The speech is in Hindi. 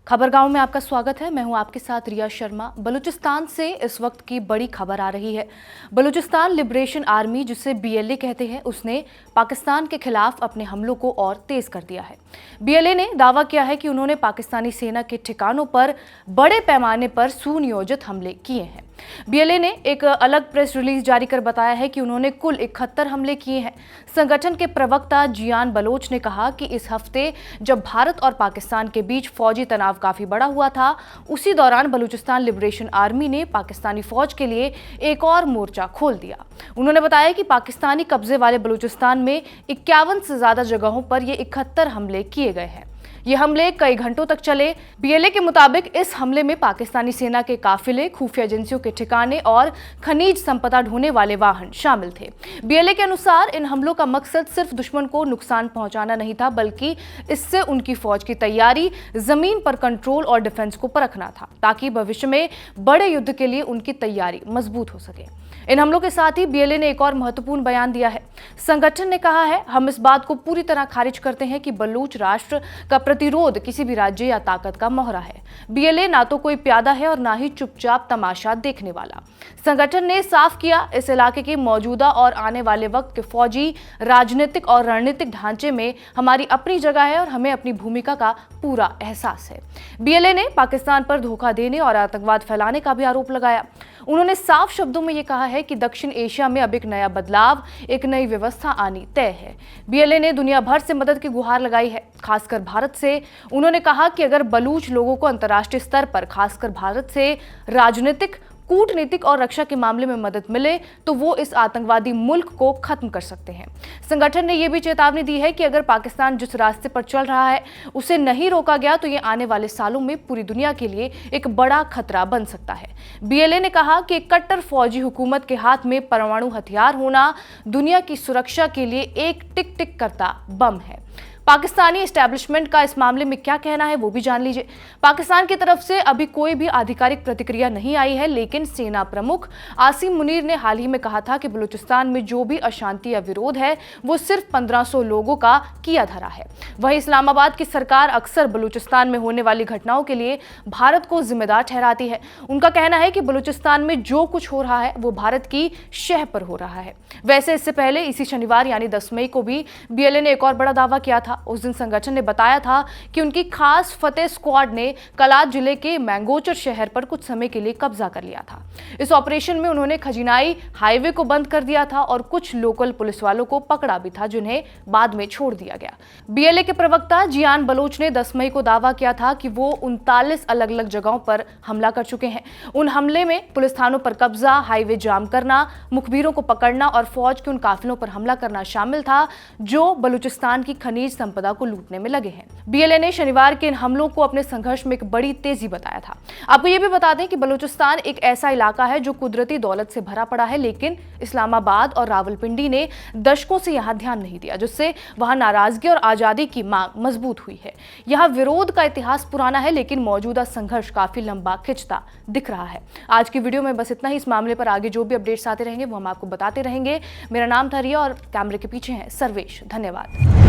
खबरगांव में आपका स्वागत है। मैं हूं आपके साथ रिया शर्मा। बलूचिस्तान से इस वक्त की बड़ी खबर आ रही है। बलूचिस्तान लिबरेशन आर्मी, जिसे बीएलए कहते हैं, उसने पाकिस्तान के खिलाफ अपने हमलों को और तेज कर दिया है। बीएलए ने दावा किया है कि उन्होंने पाकिस्तानी सेना के ठिकानों पर बड़े पैमाने पर सुनियोजित हमले किए हैं। बीएलए ने एक अलग प्रेस रिलीज जारी कर बताया है कि उन्होंने कुल 71 हमले किए हैं। संगठन के प्रवक्ता जियान बलोच ने कहा कि इस हफ्ते जब भारत और पाकिस्तान के बीच फौजी तनाव काफी बड़ा हुआ था, उसी दौरान बलूचिस्तान लिबरेशन आर्मी ने पाकिस्तानी फौज के लिए एक और मोर्चा खोल दिया। उन्होंने बताया कि पाकिस्तानी कब्जे वाले बलूचिस्तान में 51 से ज्यादा जगहों पर ये 71 हमले किए गए हैं। ये हमले कई घंटों तक चले। बीएलए के मुताबिक इस हमले में पाकिस्तानी सेना के काफिले, खुफिया एजेंसियों के ठिकाने और खनिज संपदा ढोने वाले वाहन शामिल थे। बीएलए के अनुसार इन हमलों का मकसद सिर्फ दुश्मन को नुकसान पहुंचाना नहीं था, बल्कि इससे उनकी फौज की तैयारी, जमीन पर कंट्रोल और डिफेंस को परखना था, ताकि भविष्य में बड़े युद्ध के लिए उनकी तैयारी मजबूत हो सके। इन हमलों के साथ ही बीएलए ने एक और महत्वपूर्ण बयान दिया है। संगठन ने कहा है, हम इस बात को पूरी तरह खारिज करते हैं कि बलूच राष्ट्र का प्रतिरोध किसी भी राज्य या ताकत का मोहरा है। बीएलए ना तो कोई प्यादा है और ना ही चुपचाप तमाशा देखने वाला। संगठन ने साफ किया, इस इलाके के मौजूदा और आने वाले वक्त के फौजी, राजनीतिक और रणनीतिक ढांचे में हमारी अपनी जगह है और हमें अपनी भूमिका का पूरा एहसास है। बीएलए ने पाकिस्तान पर धोखा देने और आतंकवाद फैलाने का भी आरोप लगाया। उन्होंने साफ शब्दों में यह कहा है कि दक्षिण एशिया में अब एक नया बदलाव, एक नई व्यवस्था आनी तय है। बीएलए ने दुनिया भर से मदद की गुहार लगाई है, खासकर भारत से। उन्होंने कहा कि अगर बलूच लोगों को अंतर्राष्ट्रीय स्तर पर, खासकर भारत से, राजनीतिक, कूटनीतिक और रक्षा के मामले में मदद मिले तो वो इस आतंकवादी मुल्क को खत्म कर सकते हैं। संगठन ने यह भी चेतावनी दी है कि अगर पाकिस्तान जिस रास्ते पर चल रहा है उसे नहीं रोका गया तो ये आने वाले सालों में पूरी दुनिया के लिए एक बड़ा खतरा बन सकता है। बीएलए ने कहा कि एक कट्टर फौजी हुकूमत के हाथ में परमाणु हथियार होना दुनिया की सुरक्षा के लिए एक टिक टिक करता बम है। पाकिस्तानी एस्टैब्लिशमेंट का इस मामले में क्या कहना है वो भी जान लीजिए। पाकिस्तान की तरफ से अभी कोई भी आधिकारिक प्रतिक्रिया नहीं आई है, लेकिन सेना प्रमुख आसिम मुनीर ने हाल ही में कहा था कि बलूचिस्तान में जो भी अशांति या विरोध है वो सिर्फ 1500 लोगों का किया धरा है। वहीं इस्लामाबाद की सरकार अक्सर बलूचिस्तान में होने वाली घटनाओं के लिए भारत को जिम्मेदार ठहराती है। उनका कहना है कि बलूचिस्तान में जो कुछ हो रहा है वो भारत की शह पर हो रहा है। वैसे इससे पहले इसी शनिवार यानी 10 मई को भी बीएलए ने एक और बड़ा दावा किया था। उस दिन संगठन ने बताया था कि उनकी खास फतेह स्क्वाड ने कलात जिले के मैंगोचर शहर पर कुछ समय के लिए कब्जा कर लिया था। इस ऑपरेशन में उन्होंने खजिनाई हाईवे को बंद कर दिया था और कुछ लोकल पुलिस वालों को पकड़ा भी था, जिन्हें बाद में छोड़ दिया गया। बीएलए के प्रवक्ता जियान बलोच ने 10 मई को दावा किया था कि वो 39 अलग अलग जगहों पर हमला कर चुके हैं। उन हमले में पुलिस थानों पर कब्जा, हाईवे जाम करना, मुखबिरों को पकड़ना और फौज के उन काफिलों पर हमला करना शामिल था जो बलूचिस्तान की खनिज संपदा को लूटने में लगे हैं। बीएलए ने शनिवार के इन हमलों को अपने संघर्ष में एक बड़ी तेजी बताया था। आपको यह भी बता दें कि बलूचिस्तान एक ऐसा इलाका है जो कुदरती दौलत से भरा पड़ा है, लेकिन इस्लामाबाद और रावलपिंडी ने दशकों से यहां ध्यान नहीं दिया, जिससे वहां नाराजगी और आजादी की मांग मजबूत हुई है। यहां विरोध का इतिहास पुराना है, लेकिन मौजूदा संघर्ष काफी लंबा खिंचता दिख रहा है। आज की वीडियो में बस इतना ही। इस मामले पर आगे जो भी अपडेट्स आते रहेंगे वो हम आपको बताते रहेंगे। मेरा नाम था रिया और कैमरे के पीछे है सर्वेश। धन्यवाद।